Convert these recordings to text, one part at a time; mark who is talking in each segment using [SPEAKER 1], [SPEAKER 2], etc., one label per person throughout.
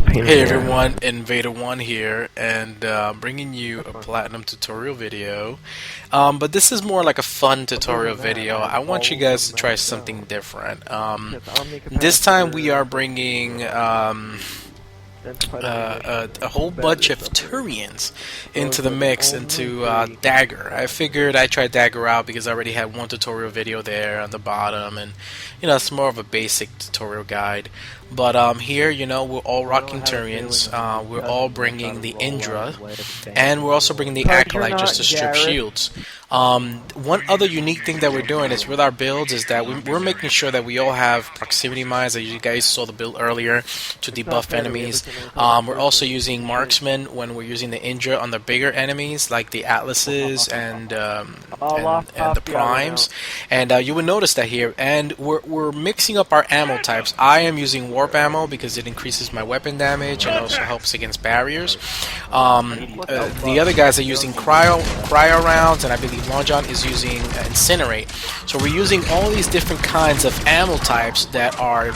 [SPEAKER 1] pain in
[SPEAKER 2] Hey
[SPEAKER 1] the ass.
[SPEAKER 2] everyone, Invader1 here, and bringing you a platinum tutorial video. But this is more like a fun
[SPEAKER 1] Other
[SPEAKER 2] tutorial
[SPEAKER 1] than that,
[SPEAKER 2] video.
[SPEAKER 1] I have
[SPEAKER 2] I want you
[SPEAKER 1] all of
[SPEAKER 2] guys
[SPEAKER 1] them
[SPEAKER 2] to try
[SPEAKER 1] maxed
[SPEAKER 2] something
[SPEAKER 1] out.
[SPEAKER 2] different.
[SPEAKER 1] Yes,
[SPEAKER 2] This time we are
[SPEAKER 1] Omnicapacitor,
[SPEAKER 2] bringing
[SPEAKER 1] Identified Ammunition,
[SPEAKER 2] a whole bunch
[SPEAKER 1] Battery
[SPEAKER 2] of
[SPEAKER 1] Supplement.
[SPEAKER 2] Turians into
[SPEAKER 1] Those
[SPEAKER 2] the
[SPEAKER 1] are the
[SPEAKER 2] mix,
[SPEAKER 1] only
[SPEAKER 2] into
[SPEAKER 1] three
[SPEAKER 2] Dagger. I figured
[SPEAKER 1] components.
[SPEAKER 2] I'd try Dagger out because I already had one tutorial video there on the bottom, and it's more of a basic tutorial guide. But here, we're all
[SPEAKER 1] You know, I
[SPEAKER 2] rocking
[SPEAKER 1] had a feeling
[SPEAKER 2] Turians.
[SPEAKER 1] when you
[SPEAKER 2] We're
[SPEAKER 1] got
[SPEAKER 2] all
[SPEAKER 1] in there, I thought
[SPEAKER 2] bringing
[SPEAKER 1] it
[SPEAKER 2] the
[SPEAKER 1] was all out of
[SPEAKER 2] Indra,
[SPEAKER 1] the way. Bang,
[SPEAKER 2] and we're also
[SPEAKER 1] boom.
[SPEAKER 2] bringing the
[SPEAKER 1] Because you're
[SPEAKER 2] Acolyte
[SPEAKER 1] not
[SPEAKER 2] just to strip
[SPEAKER 1] Garrett.
[SPEAKER 2] shields. One other unique thing that we're doing is with our builds is that we're making sure that we all have proximity mines, as you guys saw the build earlier, to
[SPEAKER 1] It's not
[SPEAKER 2] debuff
[SPEAKER 1] fair to me. Every
[SPEAKER 2] enemies.
[SPEAKER 1] time I
[SPEAKER 2] We're
[SPEAKER 1] first
[SPEAKER 2] also
[SPEAKER 1] look, you
[SPEAKER 2] using
[SPEAKER 1] see shit.
[SPEAKER 2] marksman when we're using the Indra on the bigger enemies like the Atlases
[SPEAKER 1] I'll lock
[SPEAKER 2] and the
[SPEAKER 1] off the auto now.
[SPEAKER 2] Primes, and you would notice that here. And we're mixing up our ammo types. I am using warp ammo because it increases my weapon damage and also helps against barriers. The other guys are using cryo rounds, and I believe Long John is using incinerate. So we're using all these different kinds of ammo types that are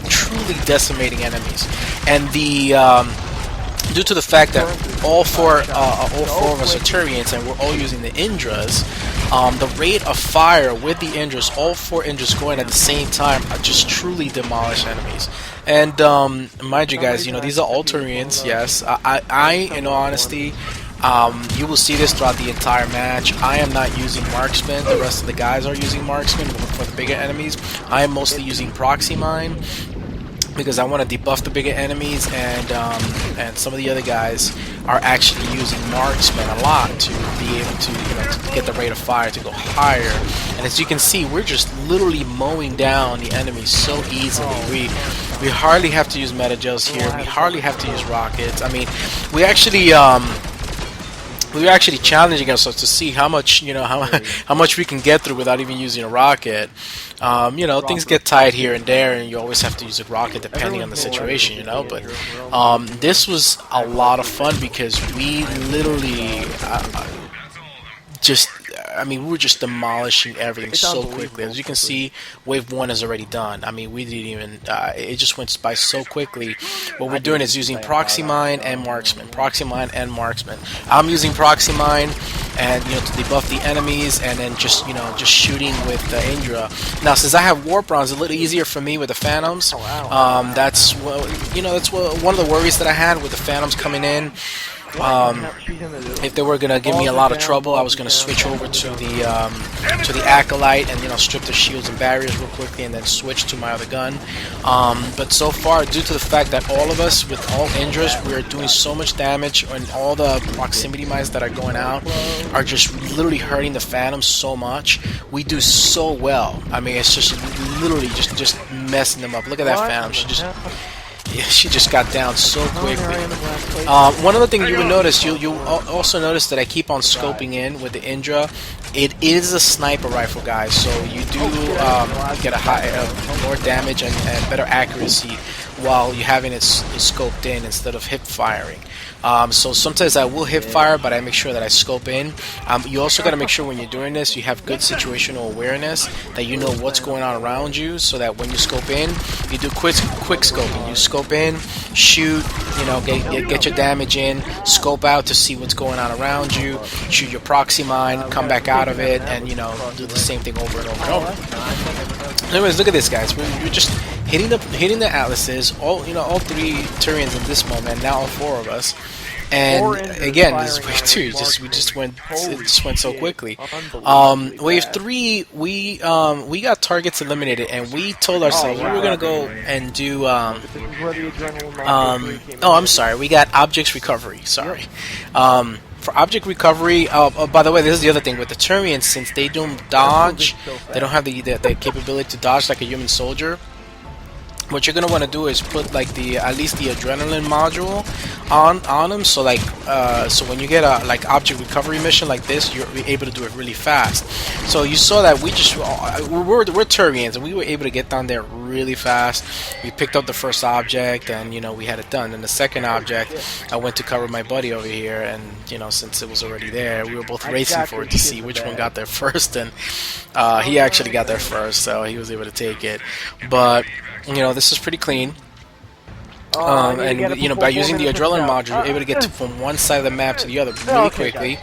[SPEAKER 2] truly decimating enemies, and the due to the fact that all four of us are Turians and we're all using the Indras, the rate of fire with the Indras, all four Indras going at the same time, just truly demolish enemies. And mind you,
[SPEAKER 1] Some
[SPEAKER 2] guys,
[SPEAKER 1] reason I
[SPEAKER 2] these are all
[SPEAKER 1] keep going
[SPEAKER 2] Turians.
[SPEAKER 1] up.
[SPEAKER 2] Yes,
[SPEAKER 1] Every
[SPEAKER 2] in
[SPEAKER 1] time
[SPEAKER 2] all
[SPEAKER 1] I go
[SPEAKER 2] honesty, you will see this throughout the entire match. I am not using marksman. The rest of the guys are using marksman for the bigger enemies. I am mostly using proxy mine because I want to debuff the bigger enemies, and some of the other guys are actually using marksman a lot to be able to to get the rate of fire to go higher. And as you can see, we're just literally mowing down the enemies so easily. We hardly have to use metagels here. We hardly have to use rockets. I mean, we actually we were actually challenging ourselves to see how much how much we can get through without even using a rocket. Things get tight here and there, and you always have to use a rocket depending on the
[SPEAKER 1] Everyone's so light
[SPEAKER 2] situation.
[SPEAKER 1] with the
[SPEAKER 2] But
[SPEAKER 1] Andrew. We're all moving
[SPEAKER 2] this was a lot of fun because we literally just I mean, we were just demolishing everything
[SPEAKER 1] It's
[SPEAKER 2] so quickly.
[SPEAKER 1] unbelievable,
[SPEAKER 2] As you can
[SPEAKER 1] frankly.
[SPEAKER 2] see, wave one is already done. I mean, we didn't even. It just went by so quickly. What we're
[SPEAKER 1] I
[SPEAKER 2] doing
[SPEAKER 1] did
[SPEAKER 2] is using
[SPEAKER 1] play about
[SPEAKER 2] proxy mine and marksman.
[SPEAKER 1] um
[SPEAKER 2] Proxy mine and marksman. I'm using proxy mine, and to debuff the enemies, and then just shooting with the Indra. Now, since I have warp rounds, it's a little easier for me with the Phantoms.
[SPEAKER 1] oh wow.
[SPEAKER 2] That's one of the worries that I had with the Phantoms coming in.
[SPEAKER 1] What you can't shoot him at
[SPEAKER 2] If they were gonna give me
[SPEAKER 1] balls
[SPEAKER 2] a
[SPEAKER 1] are
[SPEAKER 2] lot of
[SPEAKER 1] down,
[SPEAKER 2] trouble, I
[SPEAKER 1] balls
[SPEAKER 2] was
[SPEAKER 1] are
[SPEAKER 2] gonna
[SPEAKER 1] down,
[SPEAKER 2] switch
[SPEAKER 1] balls
[SPEAKER 2] over
[SPEAKER 1] are
[SPEAKER 2] to
[SPEAKER 1] down.
[SPEAKER 2] the acolyte and strip the shields and barriers real quickly, and then switch to my other gun. But so far, due to the fact that all of us with all Indras, we're doing so much damage, and all the proximity mines that are going out
[SPEAKER 1] Close.
[SPEAKER 2] are just literally hurting the Phantoms so much. We do so well. I mean, it's just literally just messing them up. Look at that
[SPEAKER 1] What
[SPEAKER 2] Phantom.
[SPEAKER 1] in the hell?
[SPEAKER 2] Yeah, she just got down so
[SPEAKER 1] Oh, there I
[SPEAKER 2] quickly.
[SPEAKER 1] am in last place again.
[SPEAKER 2] One other thing you will notice, also notice that I keep on scoping in with the Indra. It is a sniper rifle, guys, so you do
[SPEAKER 1] Oh shit, I didn't realize
[SPEAKER 2] get a
[SPEAKER 1] it's back
[SPEAKER 2] high,
[SPEAKER 1] there.
[SPEAKER 2] more damage and better accuracy while you're having it scoped in instead of hip firing. So sometimes I will hip fire, but I make sure that I scope in. You also got to make sure when you're doing this, you have good situational awareness, that you know what's going on around you, so that when you scope in, you do quick scoping. You scope in, shoot, get your damage in, scope out to see what's going on around you, shoot your proxy mine, come back out of it, and do the same thing over and over and
[SPEAKER 1] Oh,
[SPEAKER 2] over.
[SPEAKER 1] that's nice.
[SPEAKER 2] Anyways, look at this, guys. We're just hitting the Atlases. All three Turians in this moment. Now all four of us. And
[SPEAKER 1] Four Indras
[SPEAKER 2] again, this is
[SPEAKER 1] firing
[SPEAKER 2] wave
[SPEAKER 1] on
[SPEAKER 2] two.
[SPEAKER 1] a
[SPEAKER 2] We just
[SPEAKER 1] marksman. Holy
[SPEAKER 2] went so
[SPEAKER 1] shit.
[SPEAKER 2] quickly.
[SPEAKER 1] Unbelievably
[SPEAKER 2] Wave
[SPEAKER 1] fast.
[SPEAKER 2] three, we got targets eliminated, and we told
[SPEAKER 1] Oh
[SPEAKER 2] ourselves we were gonna
[SPEAKER 1] wow.
[SPEAKER 2] go and do
[SPEAKER 1] This is where the adrenaline monster 3 came in
[SPEAKER 2] oh, I'm
[SPEAKER 1] handy.
[SPEAKER 2] sorry. We got objects recovery.
[SPEAKER 1] Yep.
[SPEAKER 2] Sorry. For object recovery, oh, by the way, this is the other thing with the Turians. Since they don't
[SPEAKER 1] That's moving
[SPEAKER 2] dodge,
[SPEAKER 1] so
[SPEAKER 2] they don't
[SPEAKER 1] fast.
[SPEAKER 2] have the capability to dodge like a human soldier. What you're gonna want to do is put like the at least the adrenaline module on them, so so when you get a object recovery mission like this, you're able to do it really fast. So you saw that we're Turians, and we were able to get down there really fast. We picked up the first object, and we had it done. And the second object, I went to cover my buddy over here, and since it was already there, we were both
[SPEAKER 1] I
[SPEAKER 2] racing
[SPEAKER 1] got
[SPEAKER 2] for it
[SPEAKER 1] this
[SPEAKER 2] to
[SPEAKER 1] shit
[SPEAKER 2] see
[SPEAKER 1] in the
[SPEAKER 2] which one
[SPEAKER 1] bag.
[SPEAKER 2] got there first, and he actually got there first, so he was able to take it. But this is pretty clean. And you know, by using the adrenaline module, you're able to get from one side of the map to the other really quickly.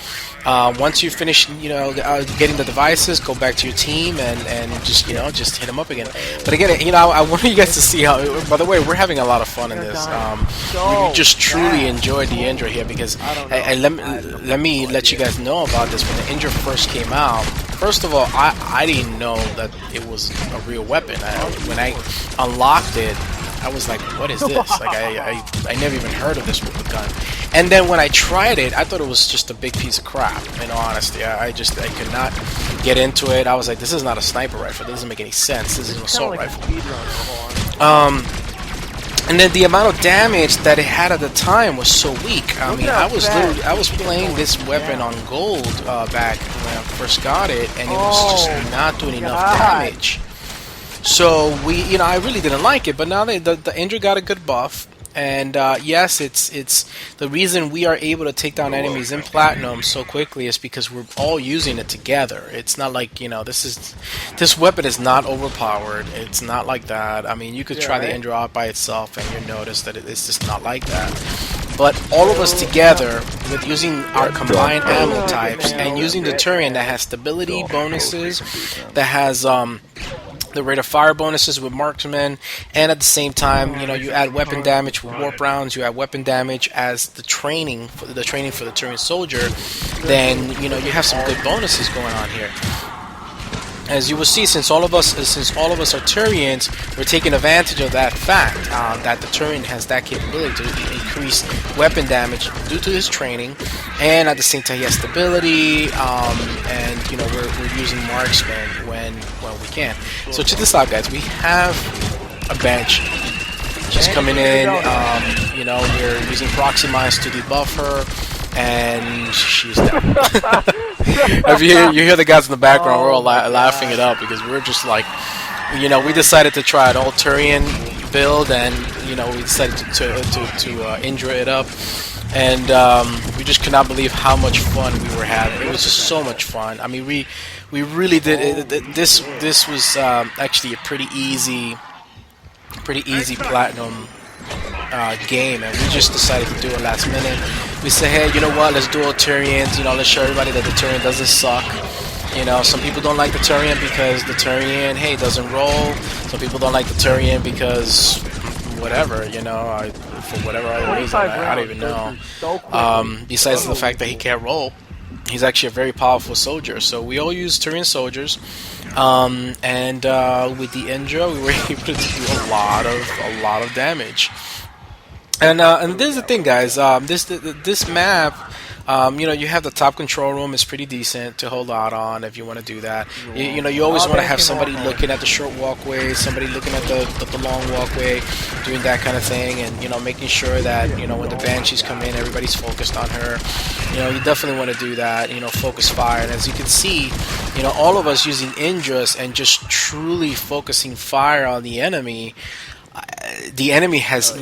[SPEAKER 2] Once you finish, you know, getting the devices, go back to your team and just, you know, just hit them up again. But again, you know, I want you guys to see how. By the way, we're having a lot of fun in this. We just truly enjoyed the Indra here because, and let me let you guys know about this. When the Indra first came out, first of all, I didn't know that it was a real weapon. When I unlocked it, I was like, what is this? Like, I never even heard of this gun. And then when I tried it, I thought it was just a big piece of crap, in all honesty. I could not get into it. I was like, this is not a sniper rifle. It doesn't make any sense. This is an assault rifle. And then the amount of damage that it had at the time was so weak. I mean, I was playing this weapon on gold back when I first got it, and it was just not doing enough damage. So you know, I really didn't like it, but now the Indra got a good buff, and yes, it's the reason we are able to take down enemies in Platinum so quickly is because we're all using it together. It's not like, you know, this weapon is not overpowered. It's not like that. I mean, you could try the Indra out by itself, and you'll notice that it's just not like that. But all of us together, with using our combined ammo types and using the Turian that has stability bonuses, that has the rate of fire bonuses with marksman, and at the same time, you know, you add weapon damage with warp rounds, you add weapon damage as the training for the Turian Soldier, then, you know, you have some good bonuses going on here. As you will see, since all of us are Turians, we're taking advantage of that fact that the Turian has that capability to increase weapon damage due to his training, and at the same time he has stability, and you know, we're using marksman when we can. So check this out, guys. We have a bench. She's coming in. You know, we're using proxy mines to debuff her, and she's down. If you hear the guys in the background, we're all laughing it up because we're just like, you know, we decided to try an all Turian build, and you know, we decided to Indra it up, and we just could not believe how much fun we were having. It was just so much fun. I mean, we really did. This was actually a pretty easy platinum game, and we just decided to do it last minute. We said, hey, you know what, let's do all Turians, you know, let's show everybody that the Turian doesn't suck. You know, some people don't like the Turian because the Turian, hey, doesn't roll. Some people don't like the Turian because whatever, you know, for whatever other reason, I don't even know. Besides the fact that he can't roll, he's actually a very powerful soldier. So we all use Turian soldiers, and with the Indra, we were able to do a lot of damage. And this is the thing, guys. This map, you know, you have the top control room. It's pretty decent to hold out on if you want to do that. You know, you always want to have somebody looking at the short walkway, somebody looking at the long walkway, doing that kind of thing, and you know, making sure that, you know, when the banshees come in, everybody's focused on her. You know, you definitely want to do that. You know, focus fire. And as you can see, you know, all of us using Indras and just truly focusing fire on the enemy. The enemy has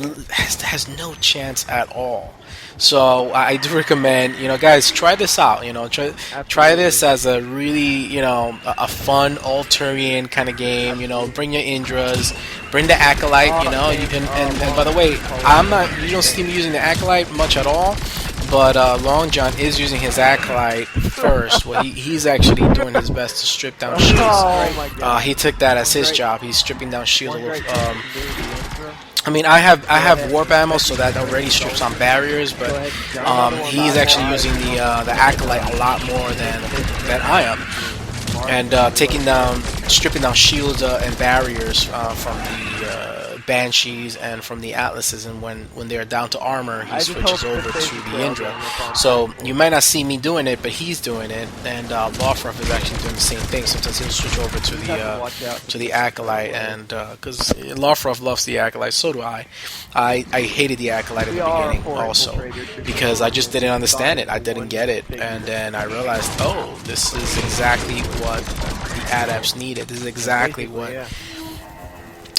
[SPEAKER 2] no chance at all. So I do recommend, you know, guys, try this out. You know, try this as a really, you know, a fun all Turian kind of game. You know, bring your Indras, bring the Acolyte. You know, and by the way, you don't see me using the Acolyte much at all. But Long John is using his Acolyte first. Well, he's actually doing his best to strip down shields. He took that as his job. He's stripping down shields. I mean, I have warp ammo, so that already strips on barriers. But he's actually using the Acolyte a lot more than I am, and stripping down shields and barriers from the Banshees and from the Atlases, and when they're down to armor, he switches over to the Indra. So you might not see me doing it, but he's doing it, and Lofroff is actually doing the same thing. Sometimes he'll switch over to the Acolyte, and because Lofroff loves the Acolyte, so do I. I hated the Acolyte at the beginning also because I just didn't understand it. I didn't get it, and then I realized, oh, this is exactly what the Adepts needed. This is exactly what.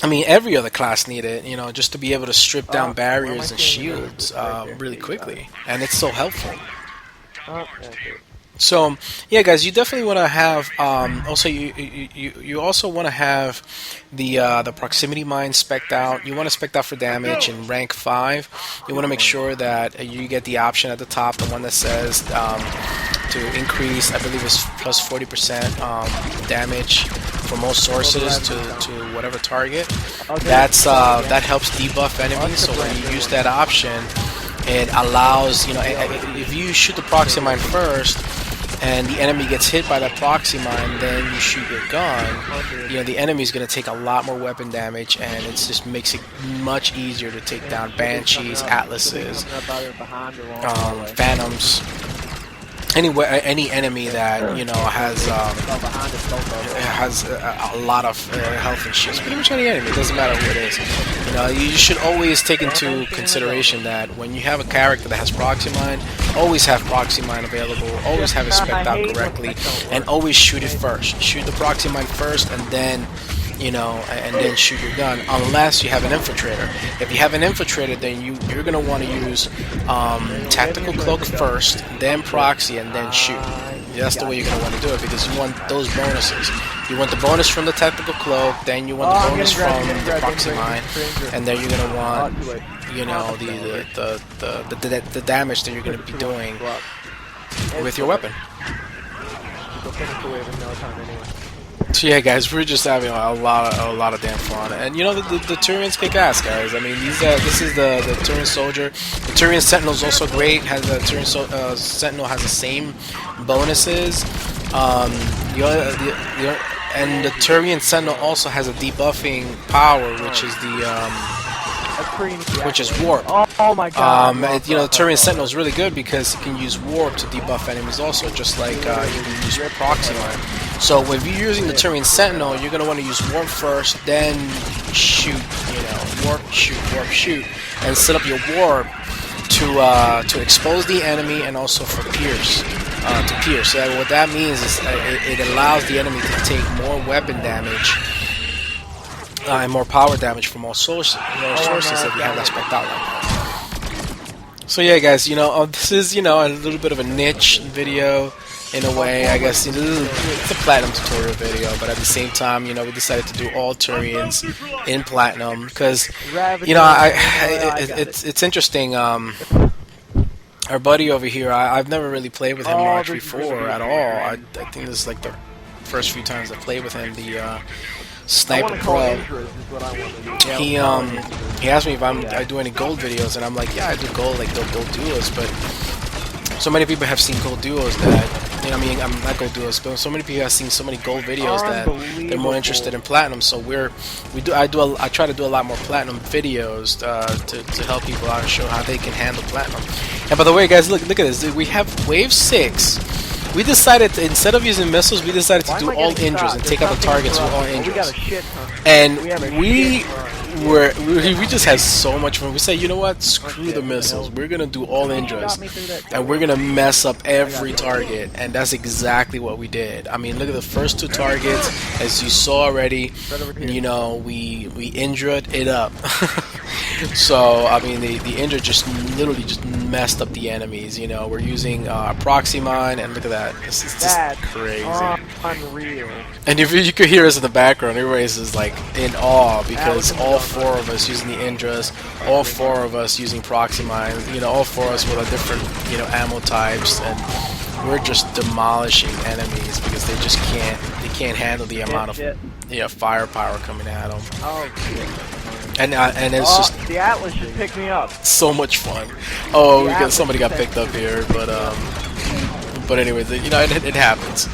[SPEAKER 2] I mean, every other class needed, you know, just to be able to strip down barriers and shields really quickly, and it's so helpful. So yeah, guys, you definitely want to have. Also, you also want to have the proximity mine spec'd out. You want to spec out for damage in rank 5. You want to make sure that you get the option at the top, the one that says to increase. I believe it's plus 40% damage from most sources to whatever target. That helps debuff enemies. So when you use that option, it allows, if you shoot the proxy mine first and the enemy gets hit by that proxy mine, then you shoot your gun, the enemy's going to take a lot more weapon damage, and it just makes it much easier to take down Banshees, Atlases, Phantoms, any enemy that has a lot of health and shit. Pretty much any enemy, it doesn't matter who it is. You should always take into consideration that when you have a character that has proxy mine, always have proxy mine available, always have it spec'd out correctly, and always shoot it first. Shoot the proxy mine first, and then and then shoot your gun, unless you have an infiltrator. If you have an infiltrator, then you're going to want to use tactical cloak first, then proxy, and then shoot. That's the way you're going to want to do it, because you want those bonuses. You want the bonus from the tactical cloak, then you want the bonus from the proxy mine, and then you're going to want the damage that you're going to be doing with your weapon. So yeah, guys, we're just having a lot of damn fun, and the Turians kick ass, guys. I mean, this is the Turian Soldier. The Turian Sentinel is also great. Has the Turian Sentinel has the same bonuses. And the Turian Sentinel also has a debuffing power, which is warp.
[SPEAKER 1] Oh my god.
[SPEAKER 2] The Turian Sentinel is really good because you can use warp to debuff enemies also, just like you can use proxy line. So if you're using the Turian Sentinel, you're going to want to use warp first, then shoot, warp, shoot, and set up your warp to expose the enemy, and also for pierce, to pierce. So what that means is it allows the enemy to take more weapon damage and more power damage from all sources if you have that spec'd out like that. So yeah, guys, this is a little bit of a niche video in a way. I guess it's a platinum tutorial video, but at the same time, we decided to do all Turians in platinum because it's interesting. Our buddy over here, I've never really played with him much before at all. I think this is like the first few times I played with him. The Sniper Pro. He asked me if I do any gold videos, and I'm like, yeah, I do gold, like the gold duos, but so many people have seen gold duos that, I'm not gold duos, but so many people have seen so many gold videos that they're more interested in platinum. So I try to do a lot more platinum videos to help people out and show how they can handle platinum. And by the way, guys, look at this. We have wave 6. We decided to, instead of using missiles, we decided to do all Indras and take out the targets with all Indras. And we just had so much fun. We said, you know what? Screw the missiles. We're gonna do all Indras, and we're gonna mess up every target. And that's exactly what we did. I mean, look at the first 2 targets, as you saw already. We Indra'd it up. So I mean, the Indra just literally just messed up the enemies. We're using a proxy mine, and look at that. This is just crazy.
[SPEAKER 1] Unreal.
[SPEAKER 2] And if you could hear us in the background, everybody's just like in awe because all 4 of us using the Indras, all 4 of us using proxy mines, all 4 of us with a different, ammo types, and we're just demolishing enemies because they just can't handle the amount of firepower coming at them.
[SPEAKER 1] Oh shit.
[SPEAKER 2] And it's just
[SPEAKER 1] the Atlas just picked me up.
[SPEAKER 2] so much fun. Oh, somebody got picked up here, but anyways, it happens.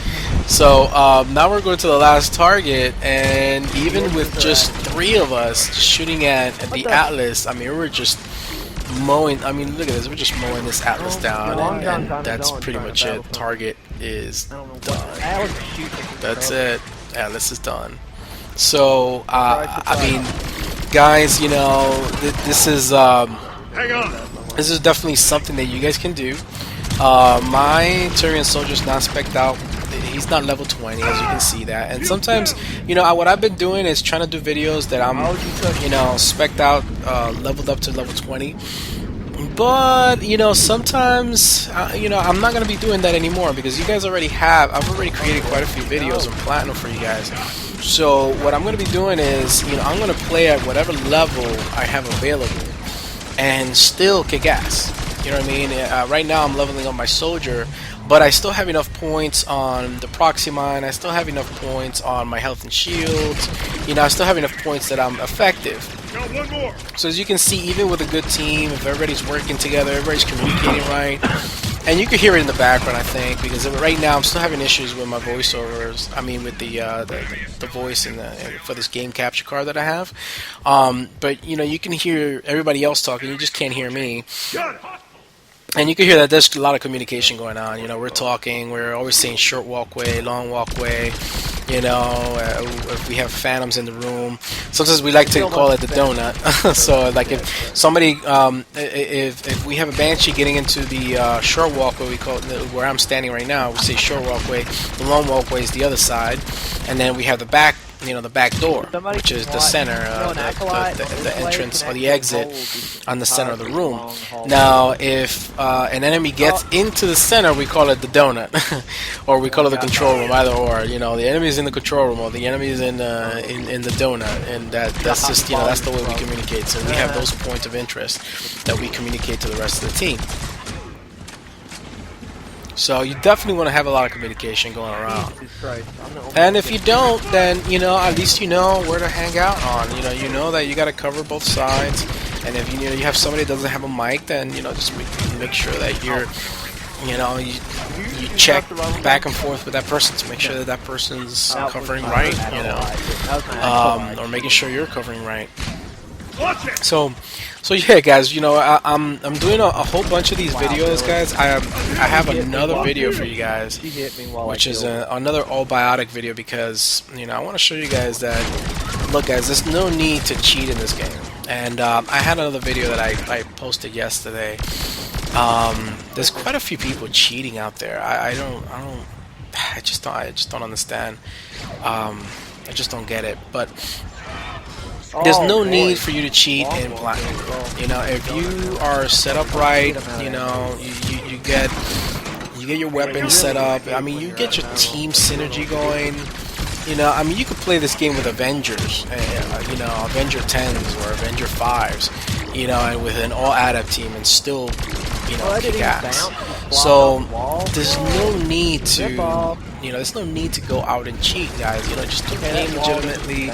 [SPEAKER 2] So now we're going to the last target, and even with just 3 of us shooting at the Atlas, I mean, we're just mowing. I mean, look at this. We're just mowing this Atlas down, and that's pretty much it. Target is done. That's it. Atlas is done. So I mean, guys, this is definitely something that you guys can do. My Turian Soldier's not spec'd out. He's not level 20, as you can see that. And sometimes, what I've been doing is trying to do videos that I'm, spec'd out, leveled up to level 20. But you know, sometimes you know, I'm not gonna be doing that anymore because you guys already have. I've already created quite a few videos on platinum for you guys. So what I'm gonna be doing is, you know, I'm gonna play at whatever level I have available and still kick ass. You know what I mean? Right now I'm leveling up my soldier, but I still have enough points on the proxy mine. I still have enough points on my health and shields. You know, I still have enough points that I'm effective.
[SPEAKER 3] One more.
[SPEAKER 2] So as you can see, even with a good team, if everybody's working together, everybody's communicating right, and you can hear it in the background, I think, because right now I'm still having issues with my voiceovers. I mean, with the voice for this game capture card that I have. But you know, you can hear everybody else talking. You just can't hear me.
[SPEAKER 3] Got it.
[SPEAKER 2] And you can hear that there's a lot of communication going on. You know, we're talking, we're always saying short walkway, long walkway. You know, if we have phantoms in the room, sometimes we like to call it the donut. So, like if somebody, if we have a banshee getting into the short walkway, we call it, where I'm standing right now, we say short walkway. The long walkway is the other side, and then we have the back. You know, the back door, which is the center, the entrance or the exit on the center of the room. Now, if an enemy gets into the center, we call it the donut, or we call it the control room, either or. You know, the enemy is in the control room, or the enemy is in the donut, and that's just, you know, that's the way we communicate. So we have those points of interest that we communicate to the rest of the team. So you definitely want to have a lot of communication going around. And if you don't, then, you know, at least you know where to hang out on. You know that you got to cover both sides. And if you know you have somebody that doesn't have a mic, then, you know, just make sure that you're, you know, you check back and forth with that person to make sure that that person's covering right, you know, or making sure you're covering right. So yeah, guys, you know, I'm doing a whole bunch of these videos, guys. I have another video for you guys, which is another all biotic video, because, you know, I want to show you guys that, look, guys, there's no need to cheat in this game. And I had another video that I posted yesterday. There's quite a few people cheating out there. I just don't understand. I just don't get it. But there's no need for you to cheat in platinum. You know, if you are set up right, you know, you get your weapons set up. I mean, you get your team synergy going. You know, I mean, you could play this game with Avengers, you know, Avenger 10s or Avenger 5s, you know, and with an all-adept team and still, you know, kick ass. So there's no need to, you know, there's no need to go out and cheat, guys. You know, just do the game legitimately,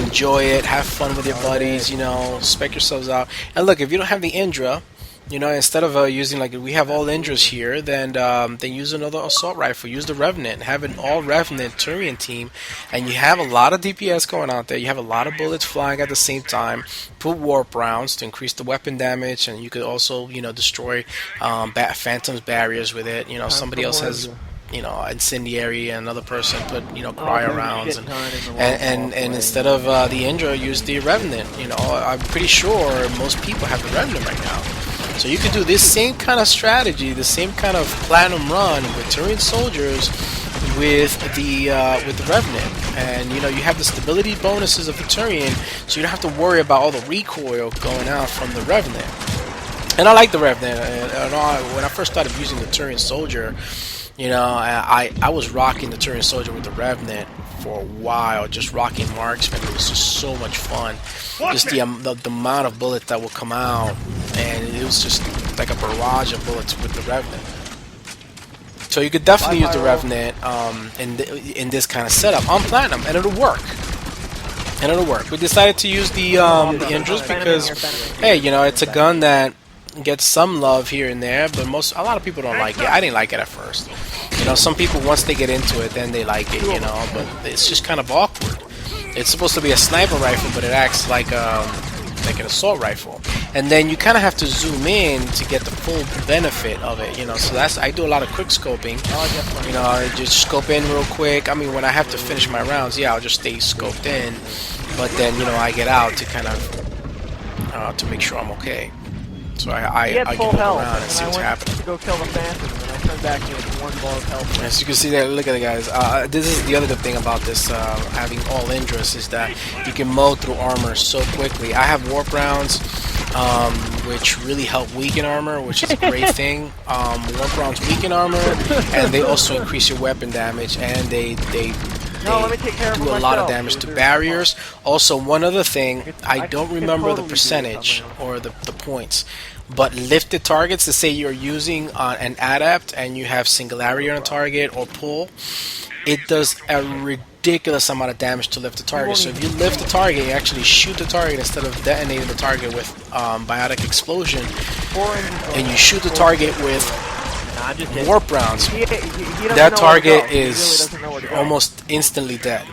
[SPEAKER 2] enjoy it, have fun with your buddies, you know, spec yourselves out. And look, if you don't have the Indra, you know, instead of using, like, we have all Indras here, then use another assault rifle. Use the Revenant. Have an all Revenant Turian team, and you have a lot of DPS going out there. You have a lot of bullets flying at the same time. Put warp rounds to increase the weapon damage, and you could also, you know, destroy Phantom's barriers with it. You know, somebody else has, you know, incendiary, and another person put, you know, cryo rounds, and instead of the Indra, use the Revenant. You know, I'm pretty sure most people have the Revenant right now. So you could do this same kind of strategy, the same kind of platinum run with Turian Soldiers with the Revenant, and, you know, you have the stability bonuses of the Turian, so you don't have to worry about all the recoil going out from the Revenant. And I like the Revenant. When I first started using the Turian Soldier, you know, I was rocking the Turian Soldier with the Revenant for a while, just rocking marksman. It was just so much fun. Just the amount of bullets that will come out, and it was just like a barrage of bullets with the Revenant. So you could definitely use the Revenant in this kind of setup on platinum, and it'll work. We decided to use the Indras because, hey, you know, it's a gun that gets some love here and there, but a lot of people don't like it. I didn't like it at first. You know, some people, once they get into it, then they like it, you know, but it's just kind of awkward. It's supposed to be a sniper rifle, but it acts like an assault rifle. And then you kind of have to zoom in to get the full benefit of it, you know. So I do a lot of quick scoping. You know, I just scope in real quick. I mean, when I have to finish my rounds, yeah, I'll just stay scoped in. But then, you know, I get out to kind of to make sure I'm okay. So I can look around and see what's happening.
[SPEAKER 1] To go kill the Phantom, and then I turned back in with 1 bar of health.
[SPEAKER 2] As you can see there, look at it, guys. This is the other good thing about this having all Indras, is that you can mow through armor so quickly. I have warp rounds. which really help weaken armor, which is a great thing. Warp rounds weaken armor, and they also increase your weapon damage, and they do a lot of damage to barriers. Also, one other thing, I don't remember the percentage or the points, but lifted targets, to say you're using an adept and you have singularity on a target or pull, it does a ridiculous amount of damage to lift the target. So if you lift the target, you actually shoot the target instead of detonating the target with biotic explosion, and you shoot the target with warp rounds, that target is almost instantly dead,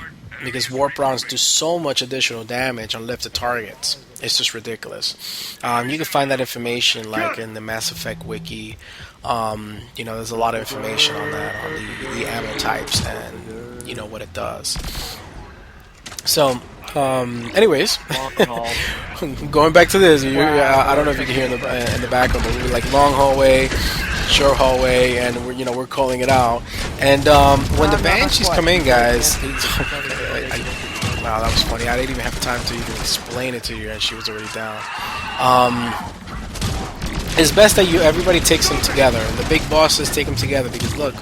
[SPEAKER 2] because warp rounds do so much additional damage on lifted targets. It's just ridiculous. You can find that information like in the Mass Effect wiki. You know, there's a lot of information on that, on the ammo types and, you know, what it does. So, anyways, going back to this, I don't know if you can hear in the background, but we're like long hallway, short hallway, and we're calling it out. And when the Banshees come in, guys, wow, that was funny. I didn't even have time to even explain it to you, and she was already down. It's best that everybody takes them together, and the big bosses take them together, because look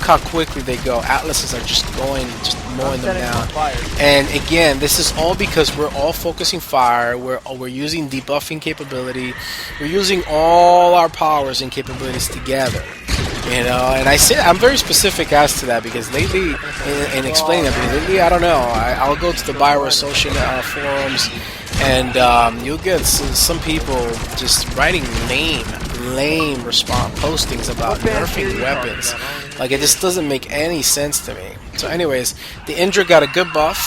[SPEAKER 2] how quickly they go. Atlases are just mowing them down. And again, this is all because we're all focusing fire. We're using debuffing capability. We're using all our powers and capabilities together. You know, and I'm very specific as to that, because lately, in explaining that, because lately, I don't know, I'll go to the Bio-Association forums, and you'll get some people just writing lame response postings about nerfing weapons. Like, it just doesn't make any sense to me. So anyways, the Indra got a good buff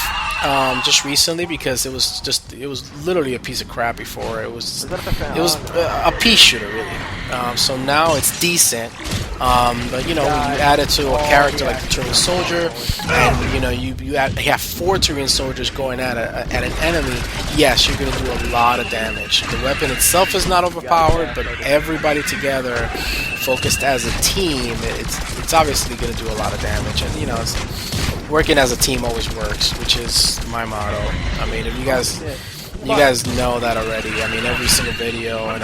[SPEAKER 2] just recently, because it was literally a piece of crap before. It was a pea shooter, really. So now it's decent. But you add it to a character like the Turian Soldier, and you have 4 Turian Soldiers going at an enemy. Yes, you're going to do a lot of damage. The weapon itself is not overpowered, but everybody together, focused as a team, it's obviously going to do a lot of damage. And working as a team always works, which is my motto. I mean, if you guys know that already. I mean, every single video and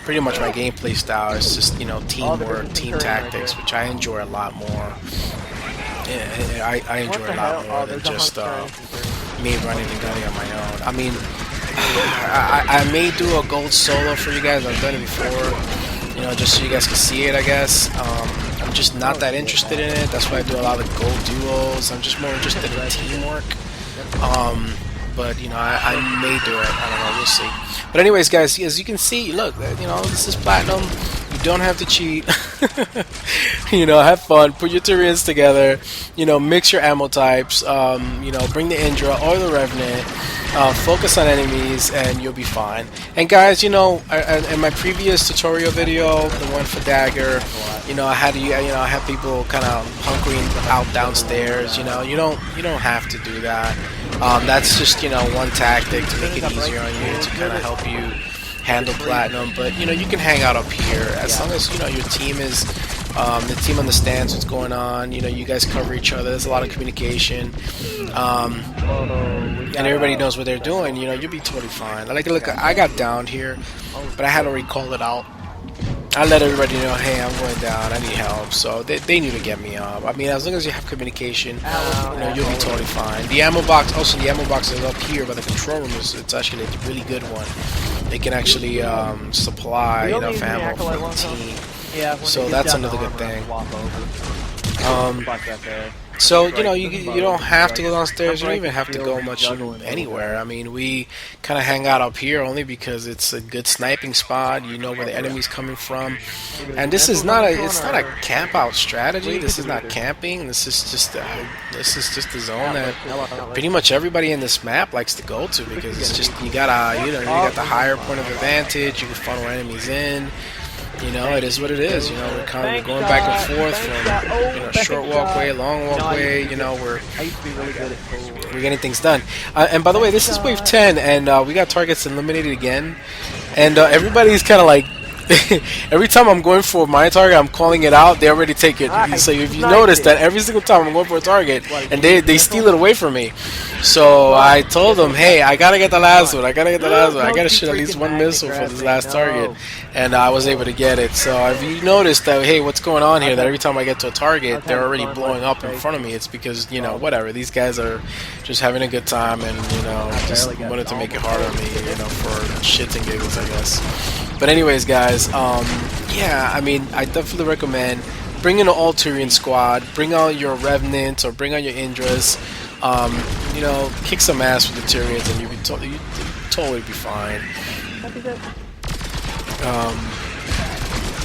[SPEAKER 2] pretty much my gameplay style is just, teamwork, team tactics, which I enjoy a lot more. Yeah, I enjoy a lot more than just me running and gunning on my own. I mean, I may do a gold solo for you guys. I've done it before, just so you guys can see it, I guess. I'm just not that interested in it. That's why I do a lot of gold duos. I'm just more interested in teamwork. But I may do it. I don't know. We'll see. But anyways, guys, as you can see, look, this is platinum. You don't have to cheat. Have fun. Put your Turians together. Mix your ammo types. Bring the Indra or the Revenant. Focus on enemies, and you'll be fine. And guys, in my previous tutorial video, the one for Dagger, I had people kind of hunkering out downstairs. You don't have to do that. That's just one tactic to make it easier on you, to kind of help you handle platinum. But you can hang out up here as long as your team is the team understands what's going on. You guys cover each other. There's a lot of communication, and everybody knows what they're doing. You'll be totally fine. Like, look, I got downed here, but I had to recall it out. I let everybody know, hey, I'm going down, I need help, so they knew to get me up. I mean, as long as you have communication, you'll be totally fine. The ammo box is up here by the control room. It's actually a really good one. They can actually supply enough ammo for the team, so that's another good thing. So you don't have to go downstairs. You don't even have to go much anywhere. I mean, we kind of hang out up here only because it's a good sniping spot. You know where the enemy's coming from, and this is not a camp out strategy. This is not camping. This is just the zone that pretty much everybody in this map likes to go to, because it's just you got the higher point of advantage. You can funnel enemies in. It is what it is. We're kind of going back and forth from short walkway, long walkway. We're getting things done. And by the way, this is wave 10, and we got targets eliminated again. And everybody's kind of like every time I'm going for my target, I'm calling it out. They already take it. So if you notice that every single time I'm going for a target, and they steal it away from me. So I told them, hey, I gotta get the last one. I gotta shoot at least one missile for this last target, and I was able to get it. So if you notice that, hey, what's going on here? That every time I get to a target, they're already blowing up in front of me. It's because, you know, whatever. These guys are just having a good time, and, you know, just wanted to make it hard on me, you know, for shits and giggles, I guess. But anyways, guys, yeah, I mean, I definitely recommend bring in an all Turian squad, bring out your Revenants or bring out your Indras, you know, kick some ass with the Turians, and you'd totally be fine.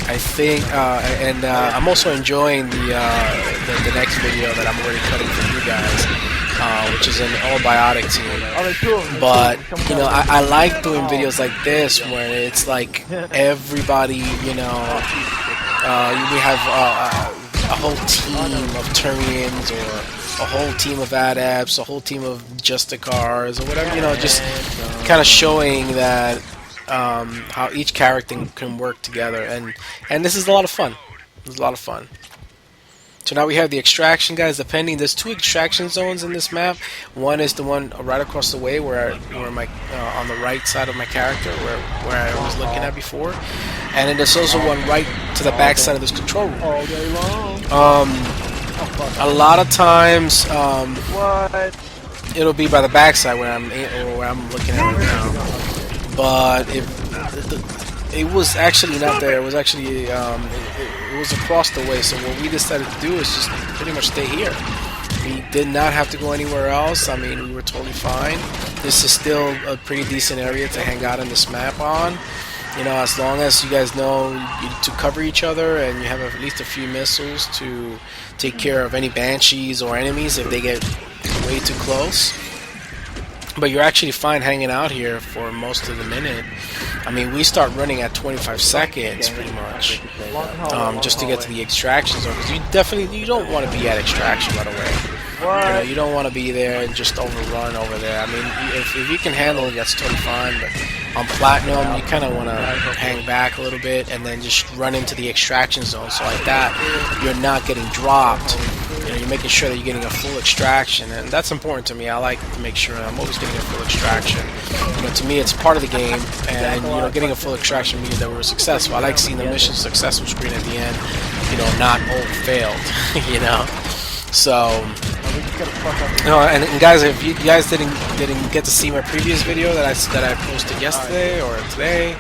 [SPEAKER 2] I think, and I'm also enjoying the next video that I'm already cutting for you guys, which is an all-biotic team. But, you know, I like doing videos like this where it's like everybody, you know, we have a whole team of Turians or a whole team of Adepts, a whole team of Justicars or whatever, you know, just kind of showing that how each character can work together, and this is a lot of fun. It's a lot of fun. So now we have the extraction, guys. Depending, there's 2 extraction zones in this map. One is the one right across the way where my on the right side of my character, where I was looking at before, and then there's also one right to the back side of this control room.
[SPEAKER 1] All day long.
[SPEAKER 2] A lot of times, it'll be by the back side where I'm looking at right now. But it was actually not there. It was actually it was across the way. So what we decided to do is just pretty much stay here. We did not have to go anywhere else. I mean, we were totally fine. This is still a pretty decent area to hang out in this map on. You know, as long as you guys know to cover each other and you have at least a few missiles to take care of any banshees or enemies if they get way too close. But you're actually fine hanging out here for most of the minute. I mean, we start running at 25 seconds pretty much, just to get to the extraction zone. Because you don't want to be at extraction right away. You know, you don't want to be there and just overrun over there. I mean, if you can handle it, that's totally fine. But on Platinum, you kind of want to hang back a little bit and then just run into the extraction zone. So like that, you're not getting dropped. You know, you're making sure that you're getting a full extraction, and that's important to me. I like to make sure I'm always getting a full extraction. You know, to me, it's part of the game, and you know, getting a full extraction means that we're successful. I like seeing the mission successful screen at the end. You know, not failed. You know, so. And guys, if you guys didn't get to see my previous video that I posted yesterday or today,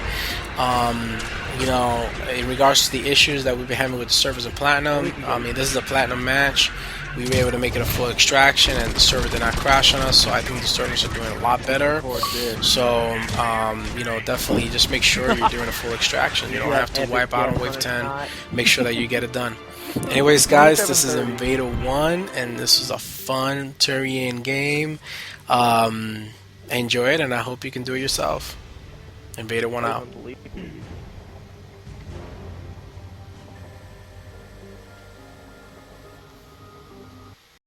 [SPEAKER 2] you know, in regards to the issues that we've been having with the servers in Platinum, I mean, this is a Platinum match. We were able to make it a full extraction, and the server did not crash on us, so I think the servers are doing a lot better. So, you know, definitely just make sure you're doing a full extraction. You don't have to wipe out on Wave 10. Make sure that you get it done. Anyways, guys, this is Invader 1, and this is a fun Turian game. Enjoy it, and I hope you can do it yourself. Invader 1 out.